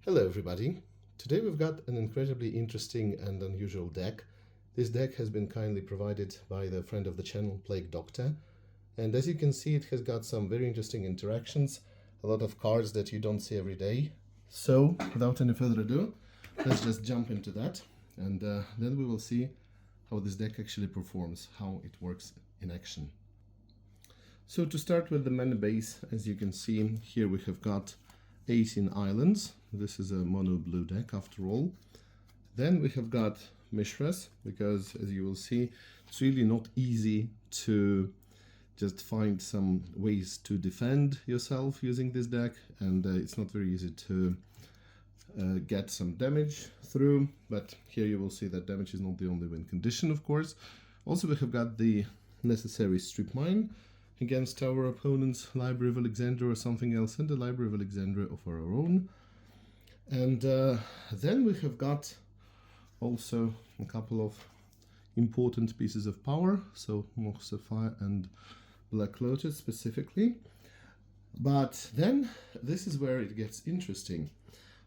Hello everybody. Today we've got an incredibly interesting and unusual deck. This deck has been kindly provided by the friend of the channel, Plague Doctor. And as you can see, it has got some very interesting interactions, a lot of cards that you don't see every day. So, without any further ado, let's just jump into that. And then we will see how this deck actually performs, how it works in action. So to start with the mana base, as you can see, here we have got 18 islands. This is a mono blue deck after all. Then we have got Mishras, because as you will see, it's really not easy to just find some ways to defend yourself using this deck, and it's not very easy to get some damage through, but here you will see that damage is not the only win condition, of course. Also, we have got the necessary strip mine against our opponent's Library of Alexandria or something else, and the Library of Alexandria of our own. And then we have got also a couple of important pieces of power, so Mox Sapphire and Black Lotus specifically. But then this is where it gets interesting.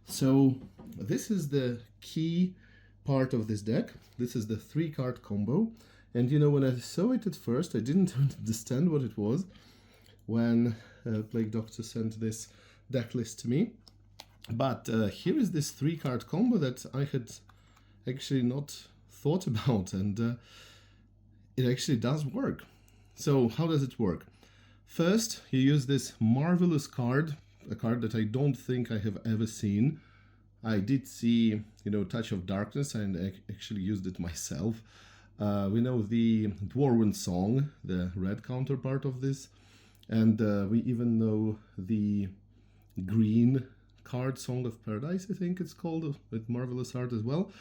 So this is the key part of this deck. This is the 3-card combo. And you know, when I saw it at first, I didn't understand what it was when Plague Doctor sent this deck list to me. But here is this 3-card combo that I had actually not thought about, and it actually does work. So how does it work? First, you use this marvelous card, a card that I don't think I have ever seen. I did see, you know, Touch of Darkness, and I actually used it myself. We know the Dwarven Song, the red counterpart of this, and we even know the green card, Song of Paradise, I think it's called, with marvelous art as well.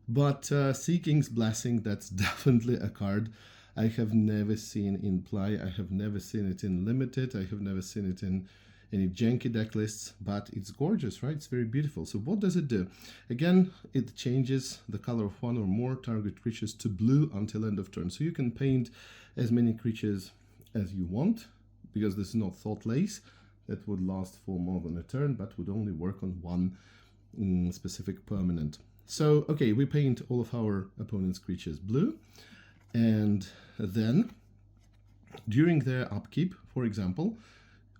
But Sea King's Blessing, that's definitely a card I have never seen in play. I have never seen it in Limited. I have never seen it in any janky deck lists, but it's gorgeous, right? It's very beautiful. So what does it do? Again, it changes the color of one or more target creatures to blue until end of turn. So you can paint as many creatures as you want, because this is not Thought Lace. That would last for more than a turn, but would only work on one specific permanent. So, okay, we paint all of our opponent's creatures blue, and then during their upkeep, for example,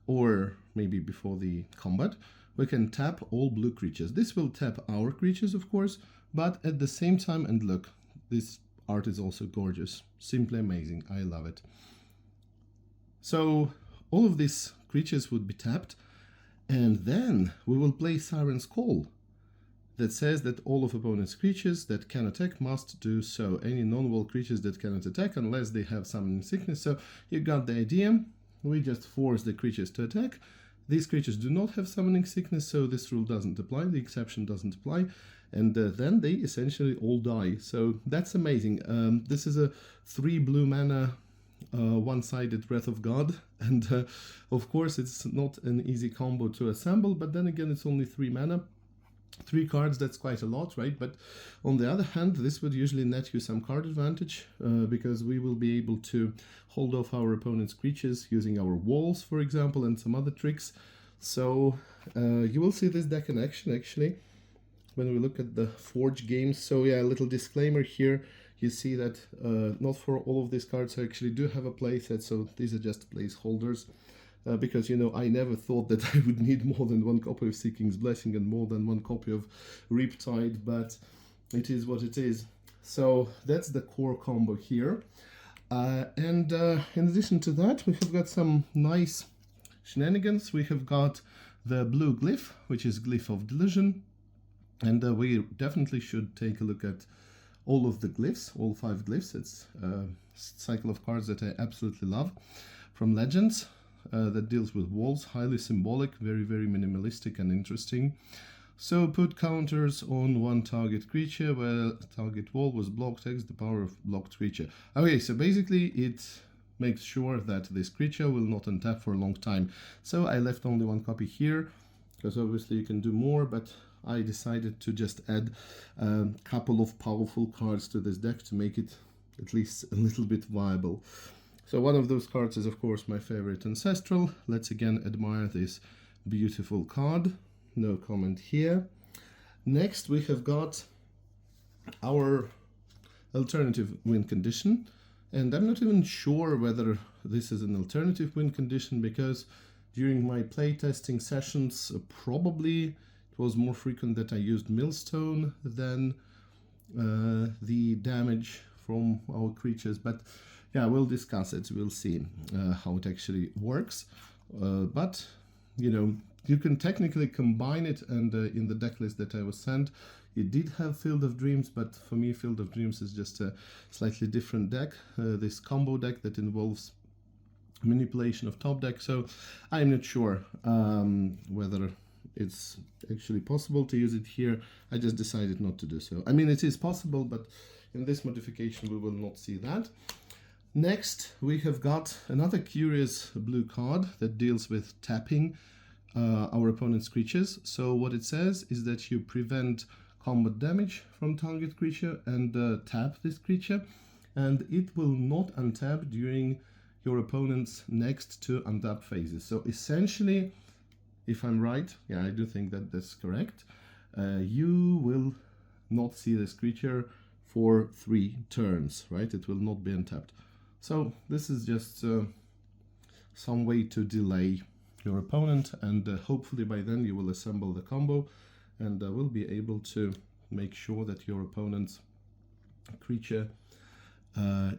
or maybe before the combat, we can tap all blue creatures. This will tap our creatures, of course, but at the same time, and look, this art is also gorgeous, simply amazing, I love it. So all of these creatures would be tapped, and then we will play Siren's Call, that says that all of opponent's creatures that can attack must do so. Any non-wall creatures that cannot attack unless they have summoning sickness. So you got the idea. We just force the creatures to attack. These creatures do not have summoning sickness, so this rule doesn't apply, the exception doesn't apply, and then they essentially all die. So that's amazing. This is a 3 blue mana, one-sided Wrath of God, and of course it's not an easy combo to assemble, but then again it's only 3 mana. 3 cards, that's quite a lot, right? But on the other hand, this would usually net you some card advantage, because we will be able to hold off our opponent's creatures using our walls, for example, and some other tricks. So you will see this deck in action, actually, when we look at the Forge games. So yeah, a little disclaimer here. You see that not for all of these cards I actually do have a playset, so these are just placeholders. Because, you know, I never thought that I would need more than 1 copy of Sea King's Blessing and more than 1 copy of Riptide, but it is what it is. So that's the core combo here. And in addition to that, we have got some nice shenanigans. We have got the blue glyph, which is Glyph of Delusion. And we definitely should take a look at all of the glyphs, all 5 glyphs. It's a cycle of cards that I absolutely love from Legends. That deals with walls, highly symbolic, very, very minimalistic and interesting. So put counters on one target creature where target wall was blocked, X the power of blocked creature. Okay, so basically it makes sure that this creature will not untap for a long time. So I left only 1 copy here, because obviously you can do more, but I decided to just add a couple of powerful cards to this deck to make it at least a little bit viable. So one of those cards is, of course, my favorite Ancestral. Let's again admire this beautiful card. No comment here. Next, we have got our alternative win condition, and I'm not even sure whether this is an alternative win condition, because during my playtesting sessions, probably it was more frequent that I used millstone than the damage from our creatures. But yeah, we'll discuss it. We'll see how it actually works. But you know, you can technically combine it, and in the deck list that I was sent, it did have Field of Dreams, but for me Field of Dreams is just a slightly different deck, this combo deck that involves manipulation of top deck. So I'm not sure whether it's actually possible to use it here. I just decided not to do so. I mean, it is possible, but in this modification we will not see that. Next, we have got another curious blue card that deals with tapping our opponent's creatures. So what it says is that you prevent combat damage from target creature and tap this creature, and it will not untap during your opponent's next two untap phases. So essentially, if I'm right, yeah, I do think that that's correct, you will not see this creature for 3 turns, right? It will not be untapped. So this is just some way to delay your opponent, and hopefully by then you will assemble the combo and will be able to make sure that your opponent's creature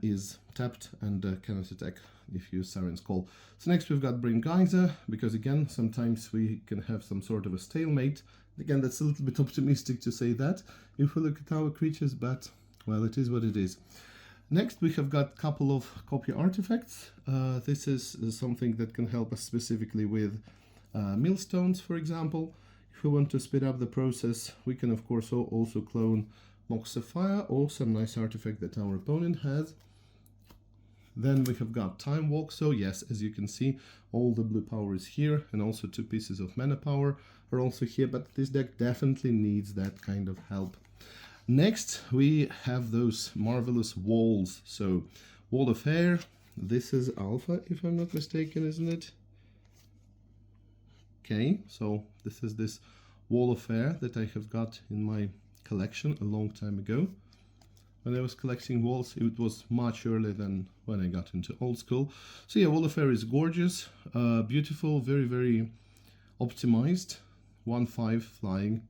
is tapped and cannot attack if you Siren's Call. So next we've got Bring Geyser, because again, sometimes we can have some sort of a stalemate. Again, that's a little bit optimistic to say that if we look at our creatures, but well, it is what it is. Next, we have got a couple of copy artifacts. This is something that can help us specifically with millstones, for example. If we want to speed up the process, we can of course also clone Mox Sapphire or some nice artifact that our opponent has. Then we have got Time Walk. So yes, as you can see, all the blue power is here, and also 2 pieces of mana power are also here, but this deck definitely needs that kind of help. Next, we have those marvelous walls. So Wall of Air, this is alpha, if I'm not mistaken, isn't it? Okay, so this is this Wall of Air that I have got in my collection a long time ago. When I was collecting walls, it was much earlier than when I got into old school. So yeah, Wall of Air is gorgeous, beautiful, very, very optimized. 1/5 flying,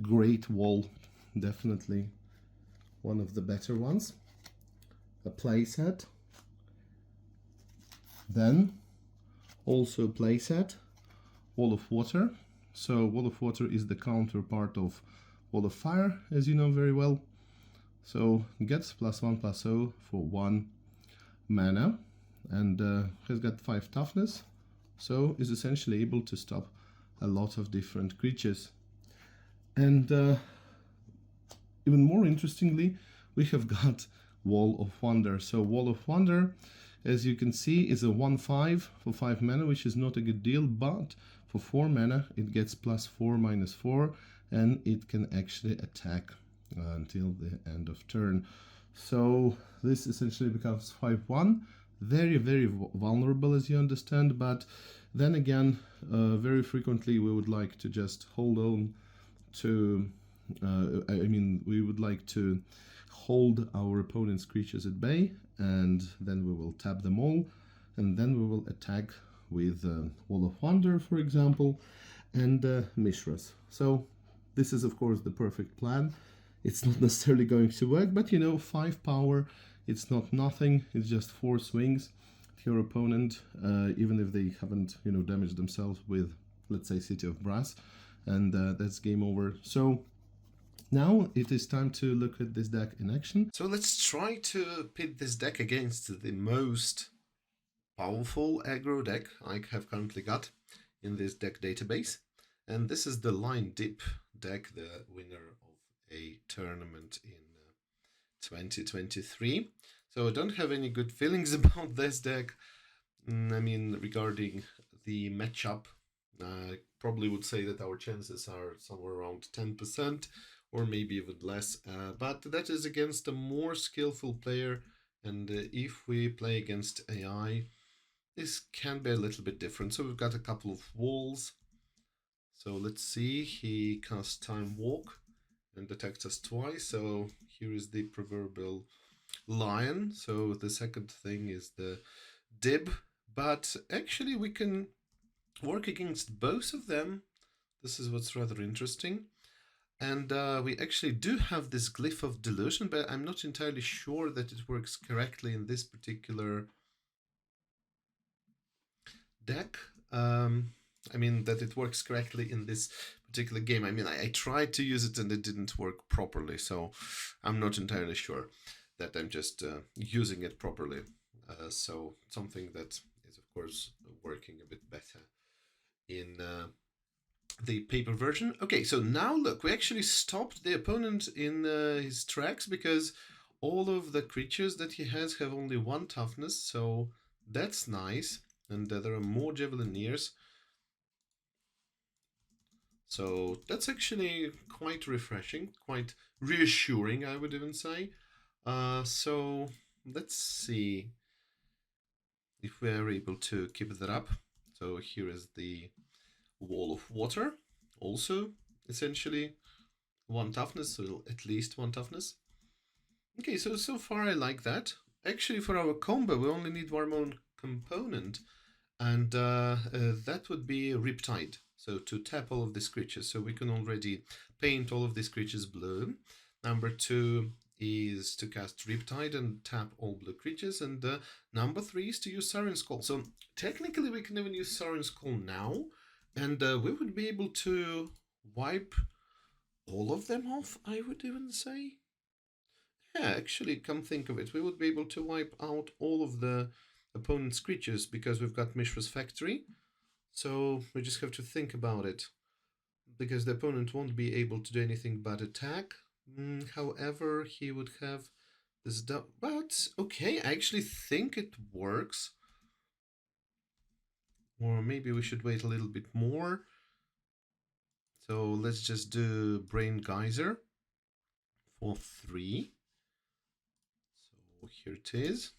great wall, definitely one of the better ones. A playset. Then also playset, Wall of Water. So Wall of Water is the counterpart of Wall of Fire, as you know very well. So gets +1/+0 for 1 mana, and has got 5 toughness, so is essentially able to stop a lot of different creatures. And even more interestingly, we have got Wall of Wonder. So Wall of Wonder, as you can see, is a 1/5 for 5 mana, which is not a good deal, but for 4 mana it gets +4/-4, and it can actually attack until the end of turn. So this essentially becomes 5/1, very, very vulnerable, as you understand, but then again, very frequently we would like to just hold on to, we would like to hold our opponent's creatures at bay, and then we will tap them all, and then we will attack with Wall of Wonder, for example, and Mishras. So this is of course the perfect plan. It's not necessarily going to work, but you know, 5 power, it's not nothing. It's just 4 swings to your opponent, even if they haven't, you know, damaged themselves with, let's say, City of Brass, and that's game over. So now it is time to look at this deck in action. So let's try to pit this deck against the most powerful aggro deck I have currently got in this deck database. And this is the Line Dip deck, the winner of a tournament in 2023. So I don't have any good feelings about this deck. I mean, regarding the matchup, I probably would say that our chances are somewhere around 10%, or maybe even less. But that is against a more skillful player, and if we play against AI, this can be a little bit different. So we've got a couple of walls. So let's see, he casts Time Walk. and attacked us twice. So here is the proverbial lion. So the second thing is the dib, but actually we can work against both of them. This is what's rather interesting. And we actually do have this glyph of delusion, but I'm not entirely sure that it works correctly in this particular deck. I mean, that it works correctly in this particular game. I mean, I tried to use it and it didn't work properly, so I'm not entirely sure that I'm just using it properly. So something that is, of course, working a bit better in the paper version. Okay, so now look, we actually stopped the opponent in his tracks because all of the creatures that he has have only 1 toughness, so that's nice. And there are more Javelineers. So that's actually quite refreshing, quite reassuring, I would even say. So let's see if we're able to keep that up. So here is the wall of water, also essentially 1 toughness, so at least 1 toughness. Okay, so far I like that. Actually, for our combo, we only need 1 more component, and that would be Riptide. So to tap all of these creatures, so we can already paint all of these creatures blue. Number 2 is to cast Riptide and tap all blue creatures, and number 3 is to use Siren's Call. So technically we can even use Siren's Call now, and we would be able to wipe all of them off, I would even say. Yeah, actually, come think of it, we would be able to wipe out all of the opponent's creatures because we've got Mishra's Factory. So we just have to think about it, because the opponent won't be able to do anything but attack. However, he would have this but okay, I actually think it works. Or maybe we should wait a little bit more. So let's just do Brain Geyser for 3. So here it is.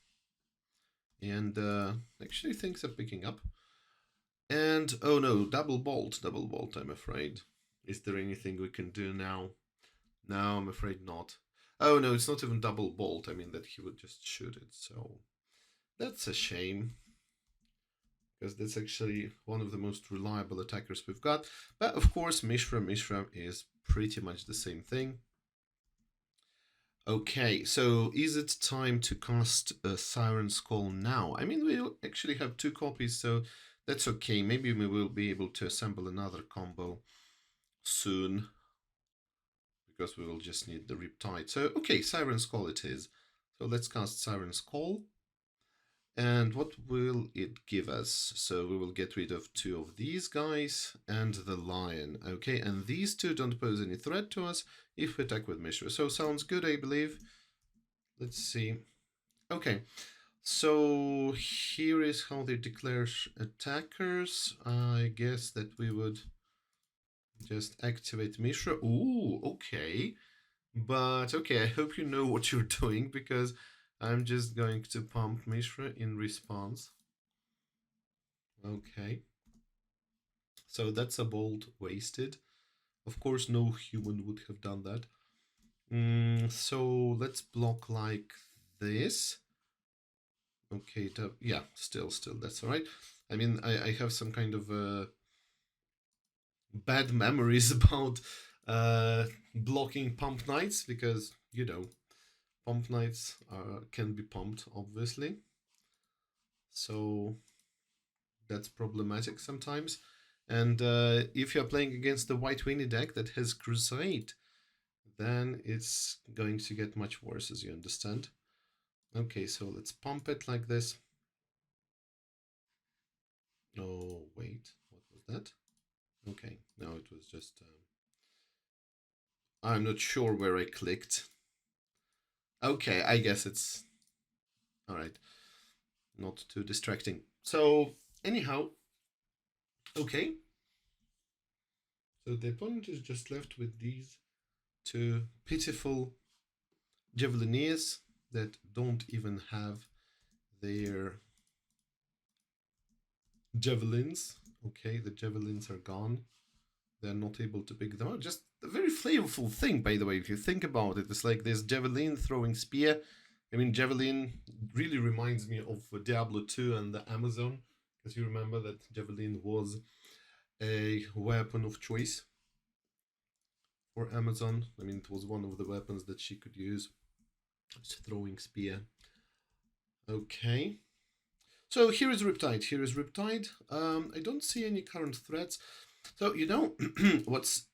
And actually things are picking up. And oh no, double bolt, I'm afraid. Is there anything we can do now? No, I'm afraid not. Oh no, it's not even double bolt. I mean that he would just shoot it, so that's a shame. Because that's actually one of the most reliable attackers we've got. But of course, Mishra is pretty much the same thing. Okay, so is it time to cast a Siren's Call now? I mean, we'll actually have 2 copies, so that's okay. Maybe we will be able to assemble another combo soon, because we will just need the Riptide. So, okay, Siren's Call it is. So let's cast Siren's Call. And what will it give us? So we will get rid of 2 of these guys and the lion. Okay, and these 2 don't pose any threat to us if we attack with Mishra. So sounds good, I believe. Let's see. Okay, so here is how they declare attackers. I guess that we would just activate Mishra. Ooh, okay. But okay, I hope you know what you're doing, because I'm just going to pump Mishra in response. Okay. So that's a bolt wasted. Of course, no human would have done that. So let's block like this. Okay, yeah, still, that's all right. I mean, I have some kind of bad memories about blocking pump knights, because, you know, pump knights can be pumped, obviously. So that's problematic sometimes. And if you're playing against the White Winnie deck that has Crusade, then it's going to get much worse, as you understand. Okay, so let's pump it like this. Oh, wait, what was that? Okay, no, it was just... I'm not sure where I clicked. Okay, I guess it's... Alright, not too distracting. So, anyhow, okay. So the opponent is just left with these 2 pitiful Javelineers that don't even have their javelins. Okay, the javelins are gone. they're not able to pick them out. Just a very flavorful thing, by the way, if you think about it. It's like this javelin throwing spear. I mean, javelin really reminds me of Diablo 2 and the Amazon, because you remember that javelin was a weapon of choice for Amazon. I mean, it was one of the weapons that she could use. It's throwing spear. Okay. So here is Riptide. Here is Riptide. I don't see any current threats. So, you know, what's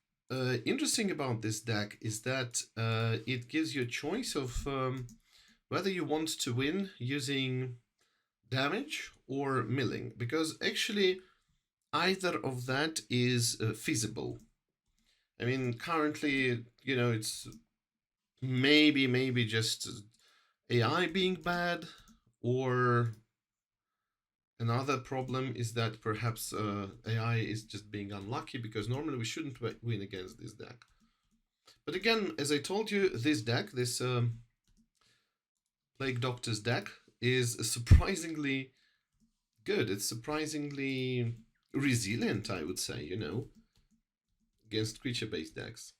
interesting about this deck is that it gives you a choice of whether you want to win using damage or milling, because actually either of that is feasible. I mean, currently, you know, it's maybe just AI being bad, or another problem is that perhaps AI is just being unlucky, because normally we shouldn't win against this deck. But again, as I told you, this deck, this Plague Doctor's deck, is surprisingly good. It's surprisingly resilient, I would say, you know, against creature-based decks.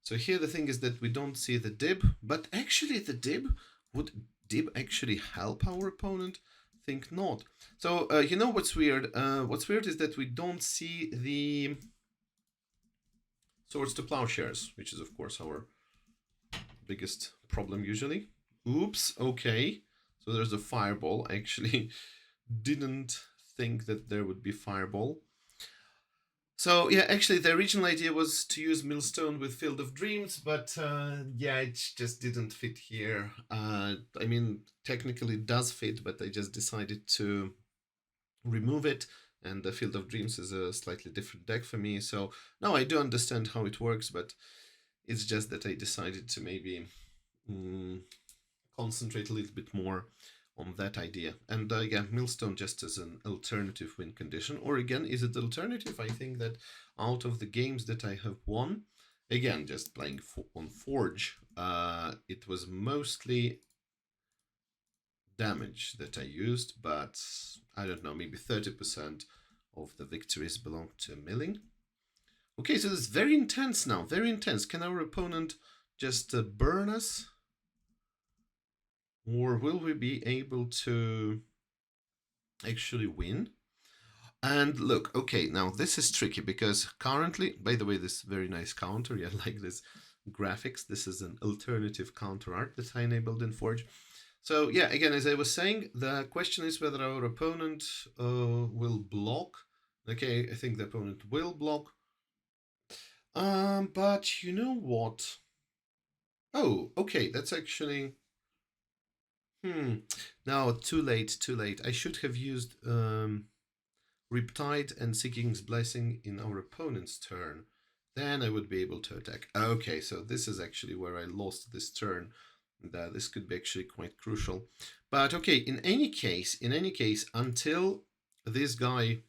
So here the thing is that we don't see the dib, but actually the dib, would dib actually help our opponent? Think not. So you know what's weird? What's weird is that we don't see the Swords to Plowshares, which is of course our biggest problem usually. Oops, okay. So there's a Fireball. I actually didn't think that there would be Fireball. So yeah, actually the original idea was to use Millstone with Field of Dreams, but yeah, it just didn't fit here. I mean, technically it does fit, but I just decided to remove it, and the Field of Dreams is a slightly different deck for me. So now I do understand how it works, but it's just that I decided to maybe concentrate a little bit more on that idea. And yeah, Millstone just as an alternative win condition. Or again, is it alternative? I think that out of the games that I have won, again, just playing on Forge, it was mostly damage that I used, but I don't know, maybe 30% of the victories belong to milling. Okay, so this is very intense now, very intense. Can our opponent just burn us? Or will we be able to actually win? And look, okay, now this is tricky, because currently, by the way, this very nice counter, yeah, like this graphics, this is an alternative counter art that I enabled in Forge. So yeah, again, as I was saying, the question is whether our opponent will block. Okay, I think the opponent will block. But you know what? Oh, okay, that's actually... Now, too late. I should have used Riptide and Seeking's Blessing in our opponent's turn. Then I would be able to attack. Okay, so this is actually where I lost this turn. This could be actually quite crucial. But okay, in any case, until this guy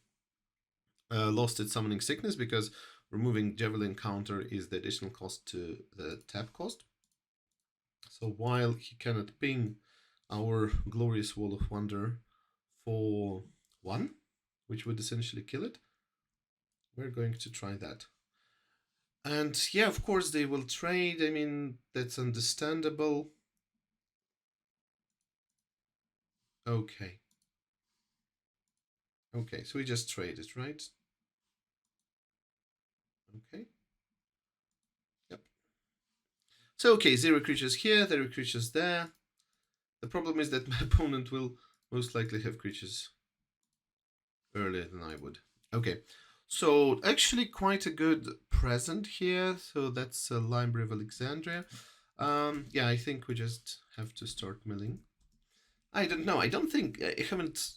lost its Summoning Sickness, because removing Javelin counter is the additional cost to the tap cost. So while he cannot ping our Glorious Wall of Wonder for 1, which would essentially kill it, we're going to try that. And yeah, of course they will trade. I mean, that's understandable. Okay. Okay, so we just traded, right? Okay. Yep. So, okay, 0 creatures here, 0 creatures there. The problem is that my opponent will most likely have creatures earlier than I would. Okay, so actually quite a good present here. So that's a Library of Alexandria. Yeah, I think we just have to start milling. I don't know. I don't think... I haven't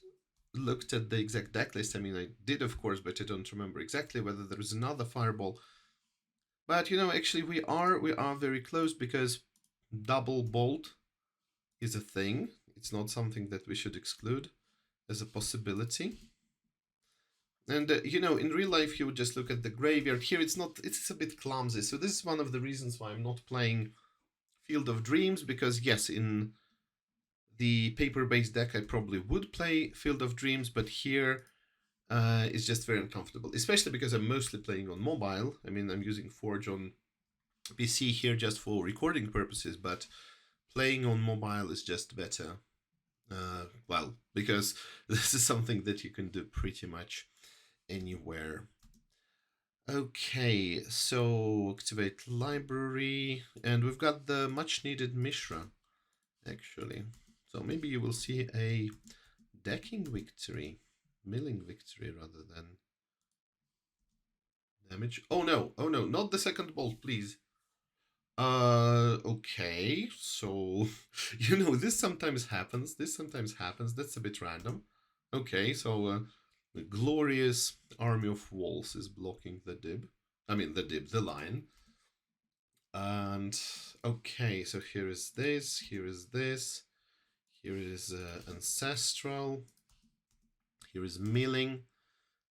looked at the exact deck list. I mean, I did, of course, but I don't remember exactly whether there is another Fireball. But, you know, actually we are very close, because double bolt is a thing. It's not something that we should exclude as a possibility. And, you know, in real life, you would just look at the graveyard. Here, it's a bit clumsy. So this is one of the reasons why I'm not playing Field of Dreams, because, yes, in the paper-based deck, I probably would play Field of Dreams, but here It's just very uncomfortable, especially because I'm mostly playing on mobile. I mean, I'm using Forge on PC here just for recording purposes, but playing on mobile is just better. Well, because this is something that you can do pretty much anywhere. Okay, so activate library, and we've got the much needed Mishra, actually. So maybe you will see a decking victory, milling victory rather than damage. Oh no, not the second bolt, please. Okay, so, this sometimes happens. That's a bit random. Okay, so, the glorious army of walls is blocking the dib. I mean, the line. And, okay, so here is this, here is this, here is ancestral, here is milling.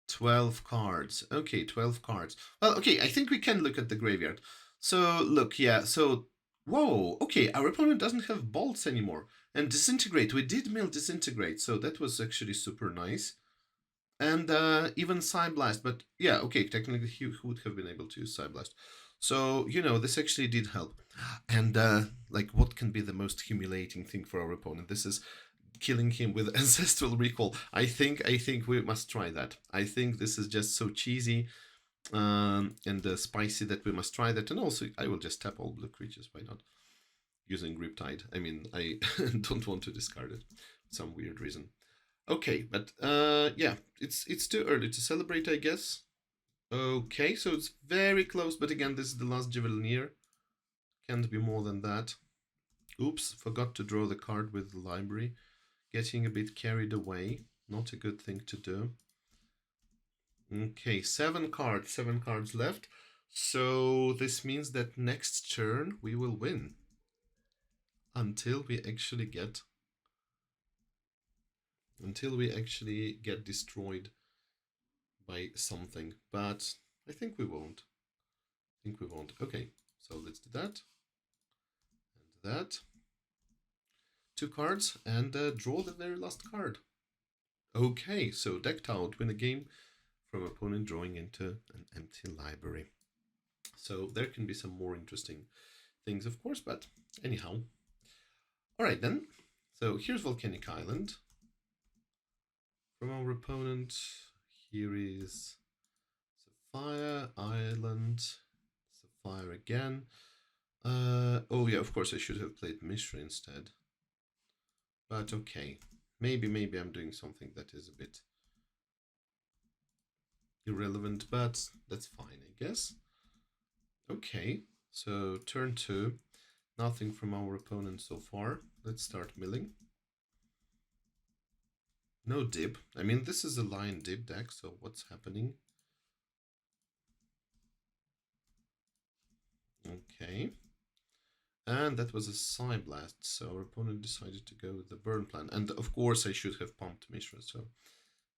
12 cards. Okay, 12 cards. Well, okay, I think we can look at the graveyard. So, look, yeah, so, whoa, okay, our opponent doesn't have bolts anymore. And disintegrate, we did mill disintegrate, so that was actually super nice. And even Psyblast, but yeah, okay, technically he would have been able to use Psyblast. So, this actually did help. And, like, what can be the most humiliating thing for our opponent? This is killing him with ancestral recall. I think we must try that. I think this is just so cheesy and spicy that we must try that. And also, I will just tap all blue creatures. Why not? Using Riptide. I mean, I don't want to discard it for some weird reason. Okay, but yeah, it's too early to celebrate, I guess. Okay, so it's very close, but again, this is the last Javelinier. Can't be more than that. Oops, forgot to draw the card with the library. Getting a bit carried away. Not a good thing to do. Okay, 7 cards left. So this means that next turn we will win. Until we actually get destroyed by something. But I think we won't. Okay, so let's do that. And that. 2 cards and draw the very last card. Okay, so decked out, win a game from opponent drawing into an empty library. So there can be some more interesting things, of course, but anyhow. All right, then. So here's Volcanic Island from our opponent. Here is Sapphire Island, Sapphire again. Oh yeah, of course I should have played Mishra instead. But okay, maybe I'm doing something that is a bit irrelevant, but that's fine, I guess. Okay, so turn 2. Nothing from our opponent so far. Let's start milling. No dib. I mean, this is a lion dib deck, so what's happening? Okay. And that was a Psyblast, so our opponent decided to go with the burn plan. And of course I should have pumped Mishra, so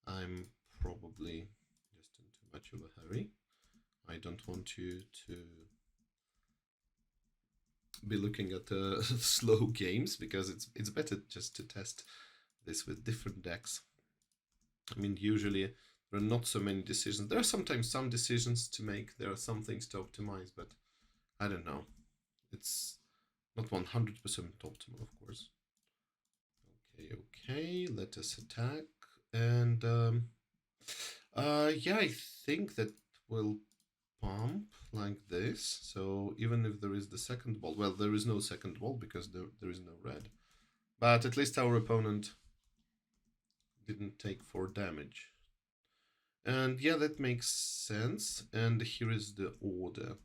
I'm probably just in too much of a hurry. I don't want you to be looking at slow games, because it's better just to test this with different decks. I mean, usually there are not so many decisions. There are sometimes some decisions to make. There are some things to optimize, but I don't know. It's not 100% optimal, of course. Okay, let us attack. And yeah, I think that will pump like this. So even if there is the second ball, well, there is no second ball because there is no red. But at least our opponent didn't take 4 damage. And yeah, that makes sense. And here is the order.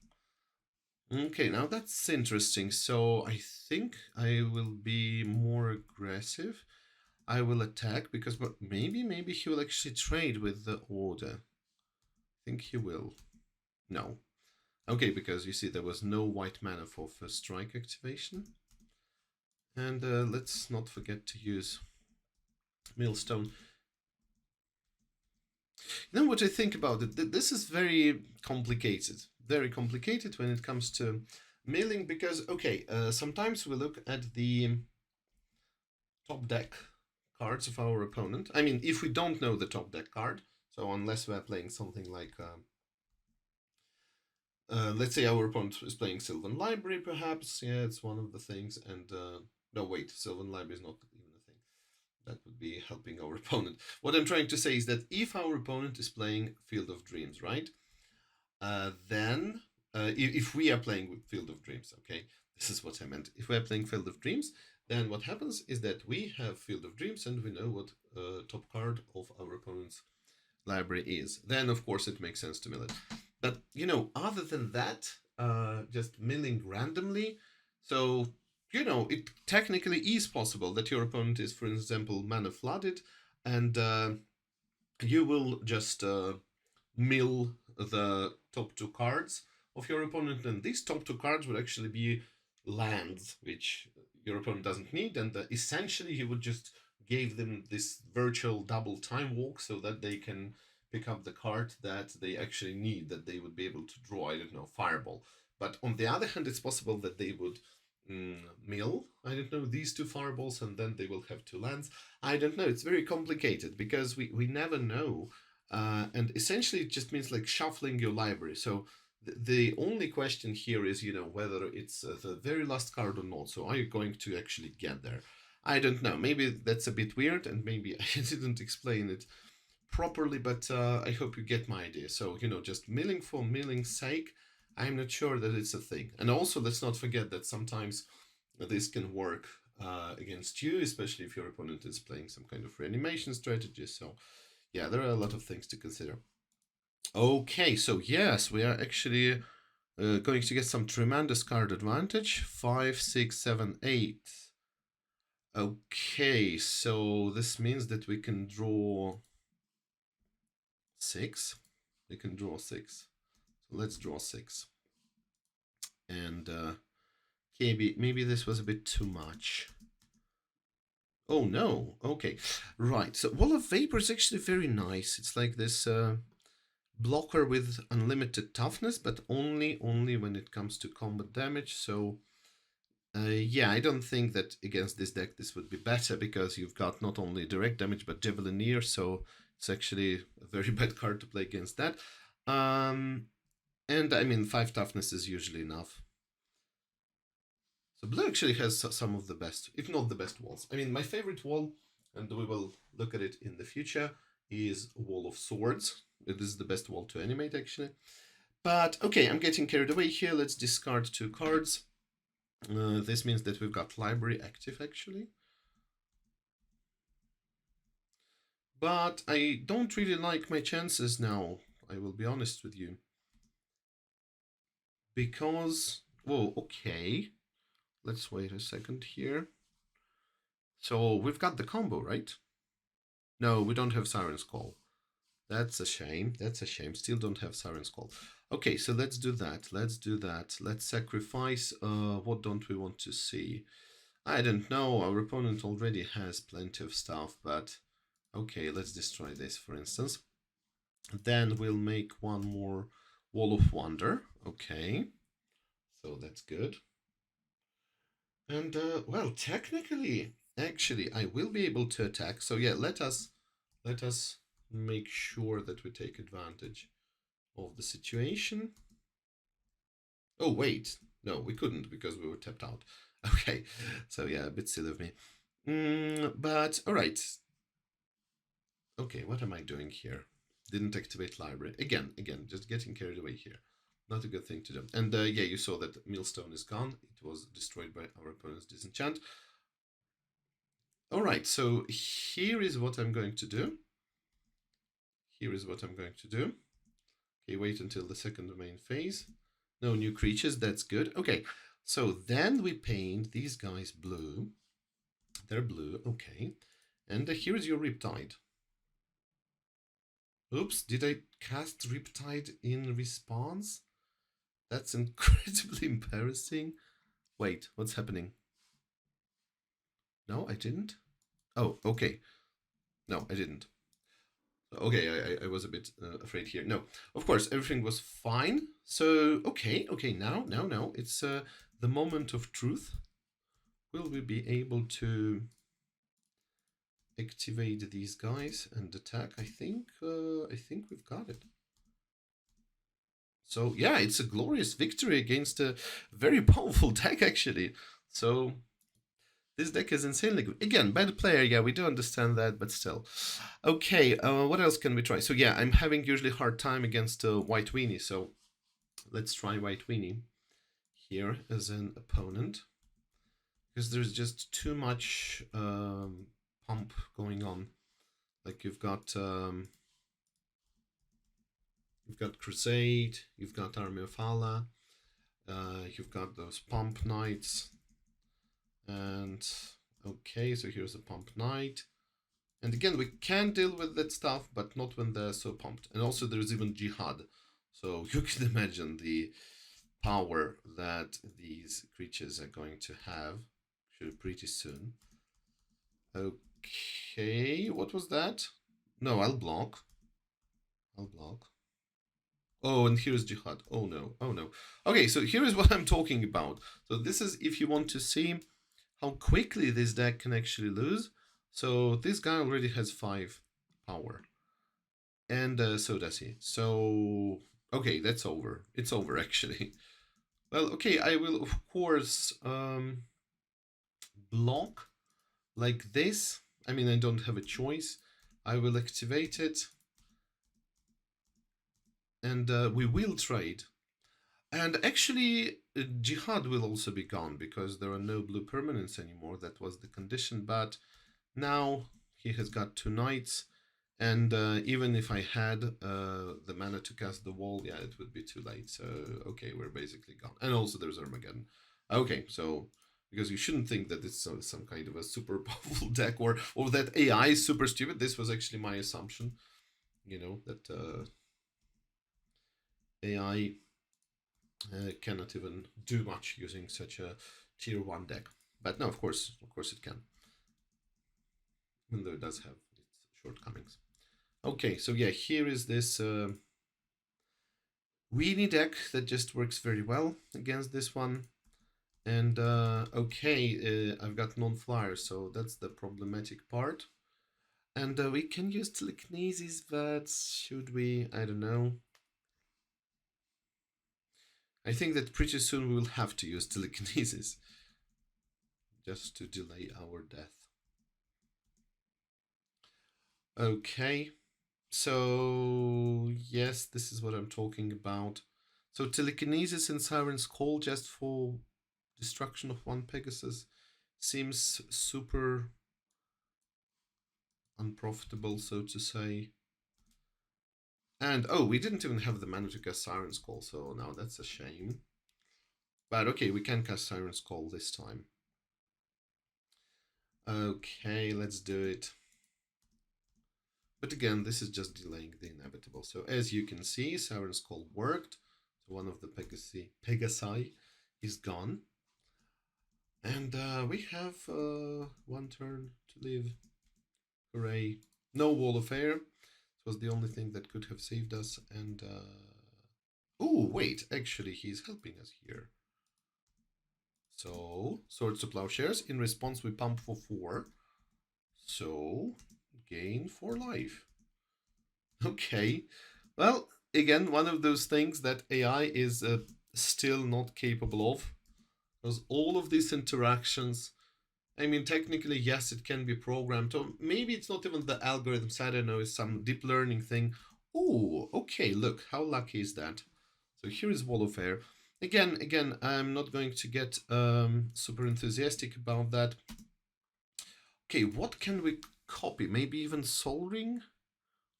Okay, now that's interesting. So I think I will be more aggressive. I will attack because maybe he will actually trade with the order. I think he will. No. Okay, because you see there was no white mana for first strike activation. And let's not forget to use Millstone. You know what I think about it? This is very complicated. Very complicated when it comes to milling because, okay, sometimes we look at the top deck cards of our opponent. I mean, if we don't know the top deck card, So unless we're playing something like, let's say our opponent is playing Sylvan Library, perhaps. Yeah, it's one of the things. And no, wait, Sylvan Library is not even a thing. That would be helping our opponent. What I'm trying to say is that if our opponent is playing Field of Dreams, right? Then if we are playing with Field of Dreams, okay, this is what I meant. If we're playing Field of Dreams, then what happens is that we have Field of Dreams and we know what top card of our opponent's library is. Then, of course, it makes sense to mill it. But, you know, other than that, just milling randomly, so, you know, it technically is possible that your opponent is, for example, mana flooded, and you will just mill the top two cards of your opponent, and these top two cards would actually be lands, which your opponent doesn't need, and essentially he would just give them this virtual double time walk so that they can pick up the card that they actually need, that they would be able to draw, I don't know, Fireball. But on the other hand, it's possible that they would mill, I don't know, these two Fireballs, and then they will have two lands. I don't know, it's very complicated because we never know. And essentially it just means like shuffling your library. So the only question here is, you know, whether it's the very last card or not. So are you going to actually get there? I don't know. Maybe that's a bit weird, and maybe I didn't explain it properly, but I hope you get my idea. So, you know, just milling for milling's sake, I'm not sure that it's a thing. And also, let's not forget that sometimes this can work against you, especially if your opponent is playing some kind of reanimation strategy. So, yeah, there are a lot of things to consider. Okay, so yes, we are actually going to get some tremendous card advantage. 5, 6, 7, 8. Okay, so this means that we can draw 6. We can draw 6. So let's draw 6. And maybe this was a bit too much. Oh no, okay. Right, so Wall of Vapor is actually very nice. It's like this blocker with unlimited toughness, but only when it comes to combat damage. So yeah, I don't think that against this deck this would be better, because you've got not only direct damage but Javelineer, so it's actually a very bad card to play against that. And I mean, 5 toughness is usually enough. So blue actually has some of the best, if not the best walls. I mean, my favorite wall, and we will look at it in the future, is Wall of Swords. It is the best wall to animate, actually. But okay, I'm getting carried away here. Let's discard 2 cards. This means that we've got library active, actually. But I don't really like my chances now, I will be honest with you. Because, whoa, okay. Let's wait a second here. So we've got the combo, right? No, we don't have Siren's Call. That's a shame. That's a shame. Still don't have Siren's Call. Okay, so let's do that. Let's do that. Let's sacrifice. What don't we want to see? I don't know. Our opponent already has plenty of stuff, but okay, let's destroy this, for instance. Then we'll make one more Wall of Wonder. Okay, so that's good. And well, technically, actually, I will be able to attack. So yeah, let us make sure that we take advantage of the situation. Oh wait, no, we couldn't because we were tapped out. Okay, so yeah, a bit silly of me. But all right. Okay, what am I doing here? Didn't activate library. Again, just getting carried away here. Not a good thing to do. And yeah, you saw that Millstone is gone. It was destroyed by our opponent's disenchant. All right, so here is what I'm going to do. Here is what I'm going to do. Okay, wait until the second main phase. No new creatures, that's good. Okay, so then we paint these guys blue. They're blue, okay. And here is your Riptide. Oops, did I cast Riptide in response? That's incredibly embarrassing. Wait, what's happening? No, I didn't? Oh, okay. No, I didn't. Okay, I was a bit afraid here. No, of course, everything was fine. So, okay, now, it's the moment of truth. Will we be able to activate these guys and attack. I think we've got it. So yeah, it's a glorious victory against a very powerful deck actually. So this deck is insanely good. Again, bad player, yeah, we do understand that, but still. Okay, what else can we try? So yeah, I'm having usually hard time against White Weenie, so let's try White Weenie here as an opponent. Because there's just too much pump going on. Like you've got Crusade, you've got Army of Allah, you've got those pump knights, and okay, so here's a pump knight. And again, we can deal with that stuff, but not when they're so pumped. And also there's even Jihad. So you can imagine the power that these creatures are going to have pretty soon. Okay, what was that? No, I'll block. Oh, and here's Jihad. Oh no, oh no. Okay, so here is what I'm talking about. So this is if you want to see how quickly this deck can actually lose. So this guy already has 5 power. And so does he. So, okay, that's over. It's over, actually. Well, okay, I will, of course, block like this. I mean, I don't have a choice. I will activate it. And we will trade. And actually, Jihad will also be gone because there are no blue permanents anymore. That was the condition. But now he has got 2 knights. And even if I had the mana to cast the wall, yeah, it would be too late. So, okay, we're basically gone. And also there's Armageddon. Okay, so, because you shouldn't think that it's some kind of a super powerful deck or that AI is super stupid. This was actually my assumption, you know, that AI cannot even do much using such a tier 1 deck. But no, of course it can. Even though it does have its shortcomings. Okay, so yeah, here is this Weenie deck that just works very well against this one. And okay, I've got non-flyers, so that's the problematic part. And we can use telekinesis, but should we? I don't know. I think that pretty soon we will have to use telekinesis just to delay our death. Okay, so yes, this is what I'm talking about. So telekinesis and Siren's Call just for destruction of 1 Pegasus seems super unprofitable, so to say. And oh, we didn't even have the mana to cast Siren's Call, so now that's a shame. But okay, we can cast Siren's Call this time. Okay, let's do it. But again, this is just delaying the inevitable. So as you can see, Siren's Call worked. So one of the Pegasi is gone. And we have 1 turn to live. Hooray. No Wall of Air. This was the only thing that could have saved us. And oh, wait, actually he's helping us here. So, Swords to Plowshares. In response, we pump for 4. So, gain 4 life. Okay. Well, again, one of those things that AI is still not capable of. Because all of these interactions, I mean, technically, yes, it can be programmed. Or maybe it's not even the algorithms. I don't know, it's some deep learning thing. Oh, okay, look, how lucky is that? So here is Wall of Air. Again, I'm not going to get super enthusiastic about that. Okay, what can we copy? Maybe even Soul Ring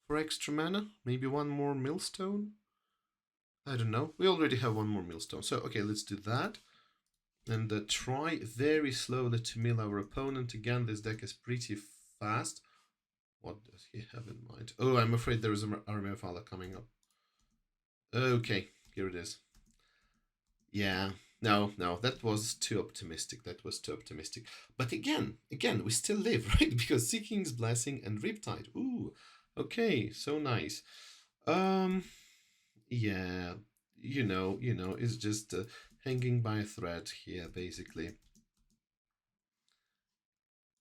for extra mana? Maybe 1 more Millstone? I don't know. We already have 1 more Millstone. So, okay, let's do that. And try very slowly to mill our opponent. Again, this deck is pretty fast. What does he have in mind? Oh, I'm afraid there is an Army of Allah coming up. Okay, here it is. Yeah, no, that was too optimistic. But again, we still live, right? Because Sea King's Blessing and Riptide. Ooh, okay, so nice. Yeah, you know, it's just hanging by a thread here, basically.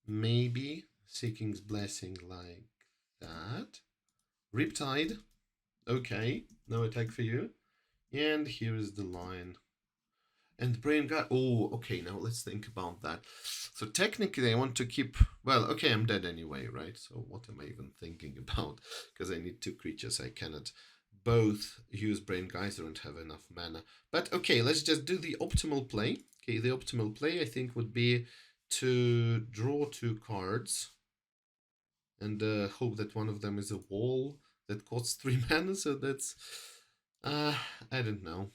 Maybe Seeking's Blessing like that. Riptide. Okay, no attack for you. And here is the line. And Brain God. Oh, okay, now let's think about that. So technically, I want to keep. Well, okay, I'm dead anyway, right? So what am I even thinking about? Because I need 2 creatures. I cannot both use Brain Geyser and have enough mana. But okay, let's just do the optimal play. Okay, the optimal play I think would be to draw 2 cards and hope that one of them is a wall that costs 3 mana. So that's, I don't know.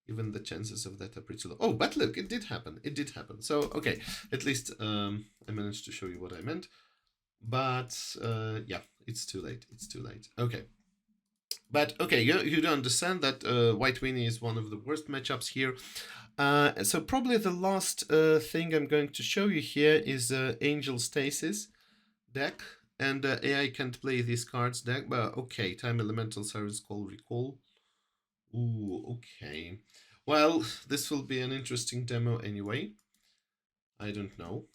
Even the chances of that are pretty low. Oh, but look, it did happen. It did happen. So okay, at least I managed to show you what I meant. But yeah, it's too late. It's too late. Okay. But okay, you do understand that White Winnie is one of the worst matchups here. So probably the last thing I'm going to show you here is Angel Stasis deck. And AI can't play these cards deck, but okay, Time Elemental, Siren's Call, Recall. Ooh, okay. Well, this will be an interesting demo anyway. I don't know.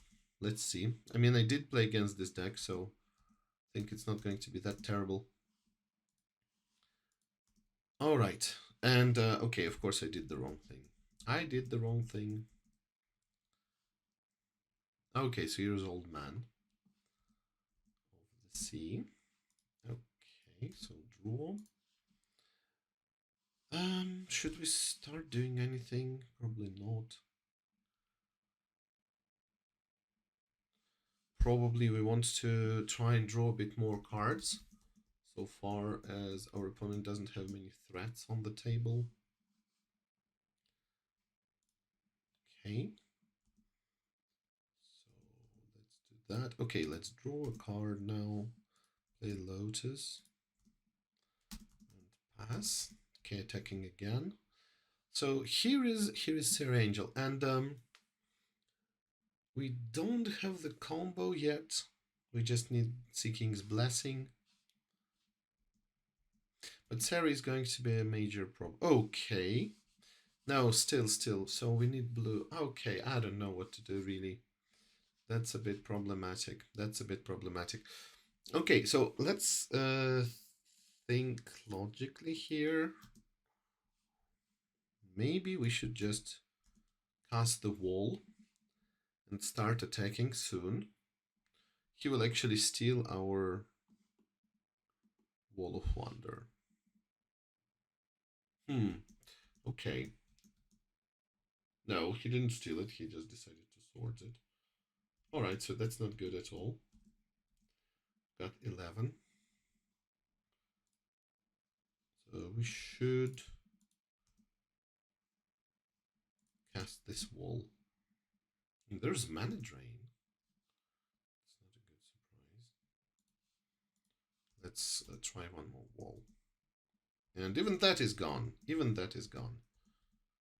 Let's see. I mean, I did play against this deck, so I think it's not going to be that terrible. All right. And, okay, of course I did the wrong thing. I did the wrong thing. Okay, so here's Old Man of the Sea. Okay, so draw. Should we start doing anything? Probably not. Probably we want to try and draw a bit more cards, so far as our opponent doesn't have many threats on the table. Okay. So let's do that. Okay, let's draw a card now. Play Lotus. And pass. Okay, attacking again. So here is Sir Angel, and we don't have the combo yet. We just need Seeking's Blessing. But Sarah is going to be a major problem. Okay. No, still. So we need blue. Okay, I don't know what to do, really. That's a bit problematic. Okay, so let's think logically here. Maybe we should just cast the wall and start attacking soon. He will actually steal our Wall of Wonder. Okay. No, he didn't steal it. He just decided to sort it. Alright, so that's not good at all. Got 11. So we should cast this wall. And there's mana drain. It's not a good surprise. Let's try one more wall. And even that is gone.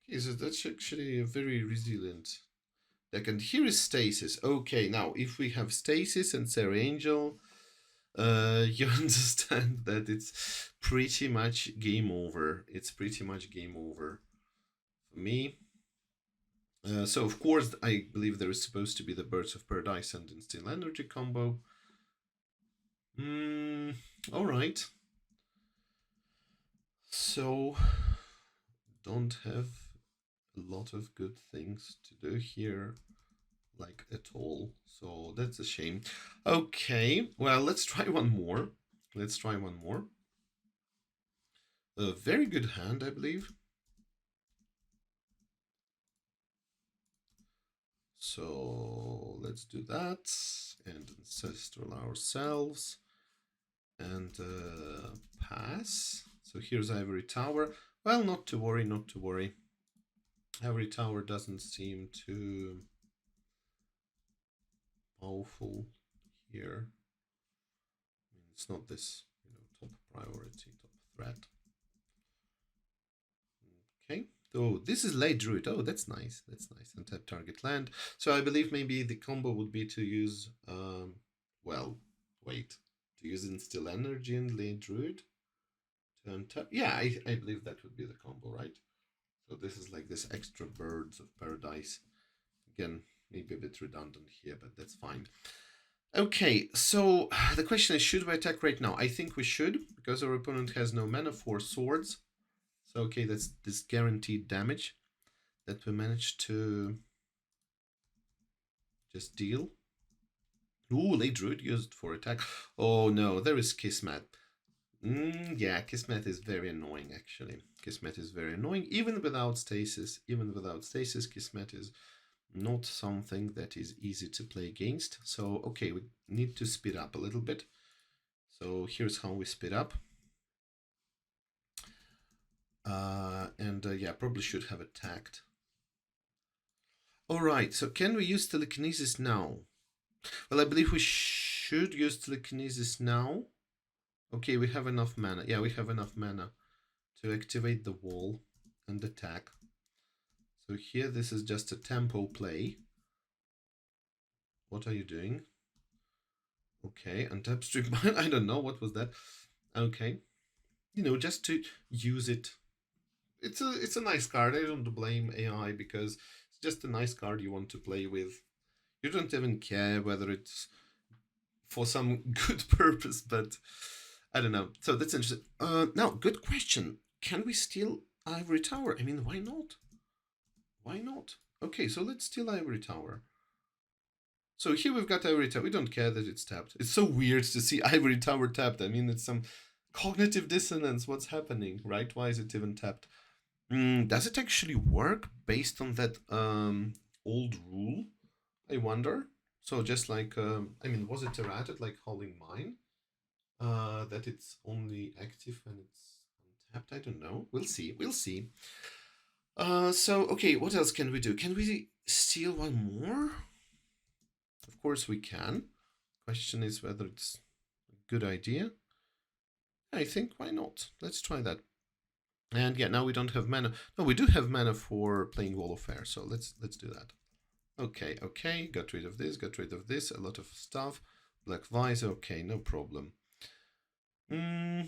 Okay, so that's actually a very resilient deck. And here is Stasis. Okay, now if we have Stasis and Sarah Angel, you understand that it's pretty much game over. For me. So of course, I believe there is supposed to be the Birds of Paradise and Instill Energy combo. All right. So, don't have a lot of good things to do here, like at all. So that's a shame. Okay, well, let's try one more. A very good hand, I believe. So let's do that and ancestral ourselves and pass. So here's Ivory Tower. Well, not to worry. Ivory Tower doesn't seem too powerful here. I mean, it's not this, top priority, top threat. Okay. Oh, this is late druid. Oh, that's nice. Untap target land. So I believe maybe the combo would be to use, to use Instill Energy and late druid to untap. Yeah, I believe that would be the combo, right? So this is like this extra Birds of Paradise. Again, maybe a bit redundant here, but that's fine. Okay, so the question is, should we attack right now? I think we should, because our opponent has no mana for swords. So, okay, that's this guaranteed damage that we managed to just deal. Ooh, late druid used for attack. Oh no, there is Kismet. Yeah, Kismet is very annoying, actually. Kismet is very annoying, even without stasis. Even without stasis, Kismet is not something that is easy to play against. So, okay, we need to speed up a little bit. So here's how we speed up. Yeah, probably should have attacked. All right, so can we use telekinesis now? Well, I believe we should use telekinesis now. Okay, we have enough mana. Yeah, we have enough mana to activate the wall and attack. So here, this is just a tempo play. What are you doing? Okay, untap strip mine. I don't know, what was that? Okay. You know, just to use it. It's a nice card. I don't blame AI because it's just a nice card you want to play with. You don't even care whether it's for some good purpose, but I don't know. So that's interesting. Now, good question. Can we steal Ivory Tower? I mean, why not? Why not? Okay, so let's steal Ivory Tower. So here we've got Ivory Tower. We don't care that it's tapped. It's so weird to see Ivory Tower tapped. I mean, it's some cognitive dissonance. What's happening, right? Why is it even tapped? Does it actually work based on that old rule? I wonder. So just like, I mean, was it errated like Howling Mine? That it's only active when it's untapped? I don't know. We'll see. We'll see. So, okay, what else can we do? Can we steal one more? Of course we can. Question is whether it's a good idea. I think, why not? Let's try that. And yeah, now we don't have mana. No, we do have mana for playing Wall of Fire, so let's do that. Okay, okay, got rid of this, a lot of stuff. Black Visor, okay, no problem. All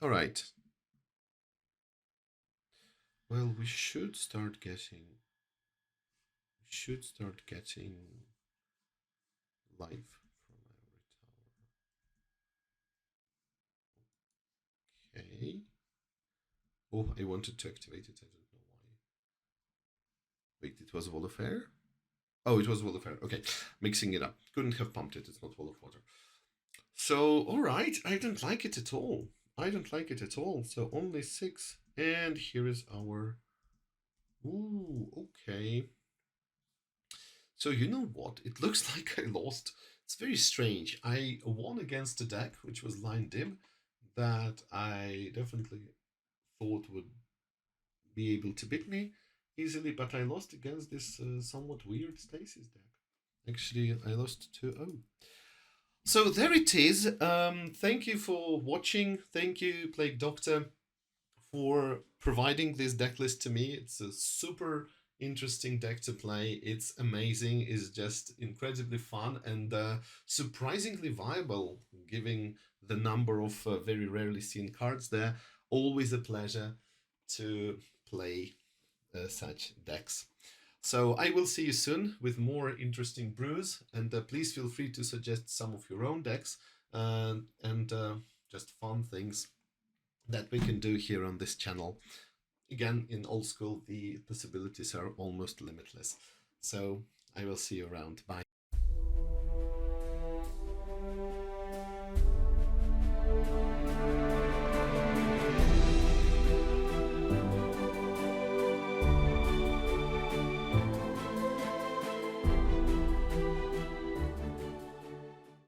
right. Well, we should start getting life from Ivory Tower. Okay. Oh, I wanted to activate it. I don't know why. Wait, it was Wall of Fire? Oh, it was Wall of Fire. Okay, mixing it up. Couldn't have pumped it. It's not Wall of Water. So, all right. I don't like it at all. I don't like it at all. So only 6. And here is our... Ooh, okay. So you know what? It looks like I lost. It's very strange. I won against a deck, which was Line Dib, that I definitely thought would be able to beat me easily, but I lost against this somewhat weird Stasis deck. Actually, I lost 2-0. So there it is. Thank you for watching. Thank you, Plague Doctor, for providing this deck list to me. It's a super interesting deck to play. It's amazing. It's just incredibly fun and surprisingly viable, given the number of very rarely seen cards there. Always a pleasure to play such decks. So I will see you soon with more interesting brews, and please feel free to suggest some of your own decks and just fun things that we can do here on this channel. Again, in old school, the possibilities are almost limitless. So I will see you around. Bye.